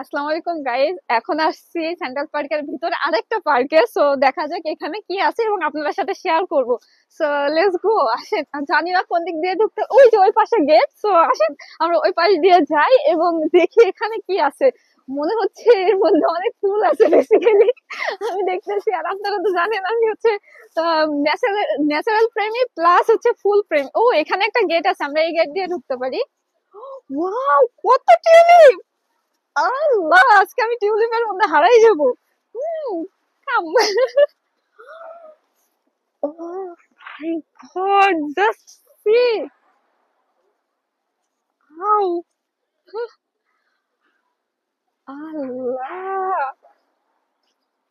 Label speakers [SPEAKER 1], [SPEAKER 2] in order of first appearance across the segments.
[SPEAKER 1] আসসালামু আলাইকুম গাইজ, এখন আসছি সেন্ট্রাল পার্কের ভিতরে আরেকটা পার্কে। সো দেখা যাক এখানে কি আছে এবং আপনাদের সাথে শেয়ার করব। সো লেটস গো, আসেন। জানি না কোন দিক দিয়ে ঢুকতে, ওই যে ওই পাশে গেট। সো আসেন আমরা ওই পাশ দিয়ে যাই এবং দেখি এখানে কি আছে। মনে হচ্ছে এর মধ্যে অনেক ফুল আছে বেসিক্যালি, আমি দেখতেছি। আর আপনারা তো জানেন আমি হচ্ছে ন্যাচারাল ন্যাচারাল প্রেমী প্লাস হচ্ছে ফুল প্রেমী। ও, এখানে একটা গেট আছে, আমরা এই গেট দিয়ে ঢুকতে পারি। ওয়াও, কত টিউলিপ! আল্লাহ, আজকে আমি টিউলিপের মধ্যে হারাই যাব। হুম, কাম। Oh my God, just see. How? আল্লাহ,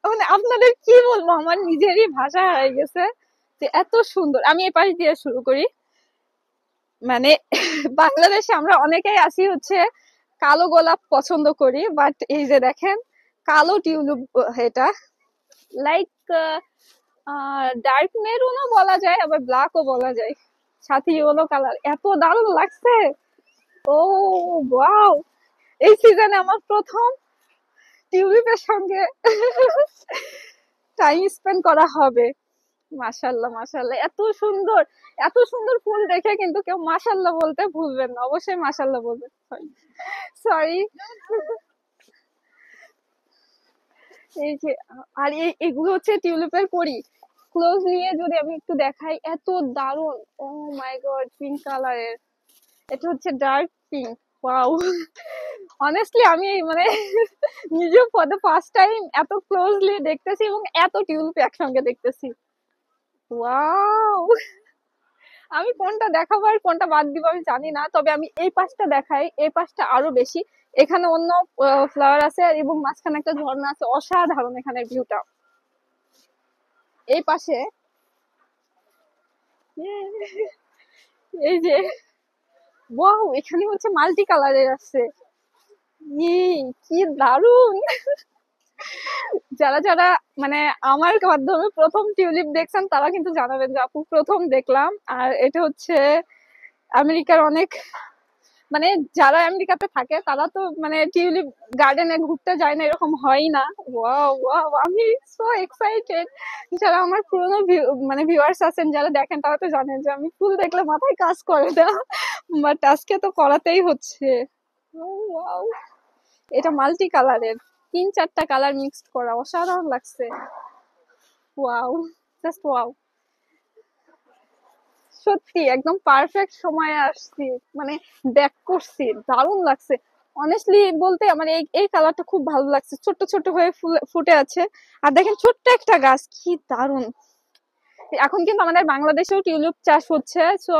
[SPEAKER 1] মানে আপনাদের কি বলবো, আমার নিজেরই ভাষা হারাই গেছে যে এত সুন্দর। আমি এই পাশ দিয়ে শুরু করি। মানে বাংলাদেশে আমরা অনেকেই আছি হচ্ছে কালো গোলাপ পছন্দ করি, বাট এই যে দেখেন কালো টিউলিপ। এটা লাইক ডার্ক মেরুনও বলা যায়, আবার ব্ল্যাকও বলা যায়, সাথে ইয়েলো কালার। এত দারুণ লাগছে। ও ওয়াও, এই সিজনে আমার প্রথম টিউলিপের সঙ্গে টাইম স্পেন্ড করা হবে। মাশাল্লাহ মাশাল্লাহ, এত সুন্দর, এত সুন্দর ফুল দেখে কিন্তু কেউ মাশাল্লাহ বলতে ভুলবেন না, অবশ্যই মাশাল্লাহ বলবেন। সরি। এই যে, আর এগুলো হচ্ছে টিউলিপের কড়ি। ক্লোজ নিয়ে যদি আমি একটু দেখাই, এত দারুণ। ও মাই গড, পিঙ্ক কালারের। এটা হচ্ছে ডার্ক পিঙ্ক। ওয়াও, অনেস্টলি আমি মানে নিজে ফর দ্য ফার্স্ট টাইম এত ক্লোজলি দেখতেছি এবং এত টিউলিপ একসঙ্গে দেখতেছি। ওয়াও, আমি কোনটা দেখাবো আর কোনটা বাদ দিব আমি জানি না, তবে আমি এই পাশটা দেখাই। এই পাশটা আরো বেশি, এখানে অন্য ফ্লাওয়ার আছে এবং মাঝখানে একটা ঝর্ণা আছে। অসাধারণ এখানের ভিউটা। এই পাশে এই যে, ওয়াও, এখানে হচ্ছে মাল্টি কালারের আছে। কি দারুন! যারা যারা মানে আমার মাধ্যমে প্রথম টিউলিপ দেখছেন তারা কিন্তু জানাবেন যে আপু প্রথম দেখলাম। আর এটা হচ্ছে আমেরিকার অনেক, মানে যারা আমেরিকাতে থাকে তারা তো মানে টিউলিপ গার্ডেনে ঘুরতে যায় না, এরকম হয় না। ওয়াও ওয়াও, আমি সো এক্সাইটেড। যারা আমার পুরোনো মানে ভিউয়ার্স আছেন যারা দেখেন তারা তো জানেন যে আমি ফুল দেখলে মাথায় কাজ করে না, বাট আজকে তো করাতেই হচ্ছে। ওয়াও, এটা মাল্টি কালারের, তিন চারটা কালার মিক্সড করা, অসাধারণ লাগছে। Wow, just wow. সত্যি একদম পারফেক্ট সময়ে আসছি, মানে ব্যাক করছি, দারুণ লাগছে। অনেস্টলি বলতে আমার এই এই কালারটা খুব ভালো লাগছে, ছোট ছোট হয়ে ফুটে আছে। আর দেখেন ছোট্ট একটা গাছ, কি দারুণ। এখন কিন্তু আমাদের বাংলাদেশেও টিউলিপ চাষ হচ্ছে। সো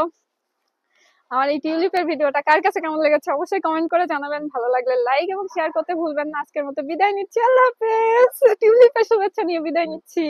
[SPEAKER 1] আমার এই টিউলিপের ভিডিওটা কার কাছে কেমন লেগেছে অবশ্যই কমেন্ট করে জানাবেন। ভালো লাগলে লাইক এবং শেয়ার করতে ভুলবেন না। আজকের মতো বিদায় নিচ্ছি, আল্লাহ হাফেজ। টিউলিপের শুভেচ্ছা নিয়ে বিদায় নিচ্ছি।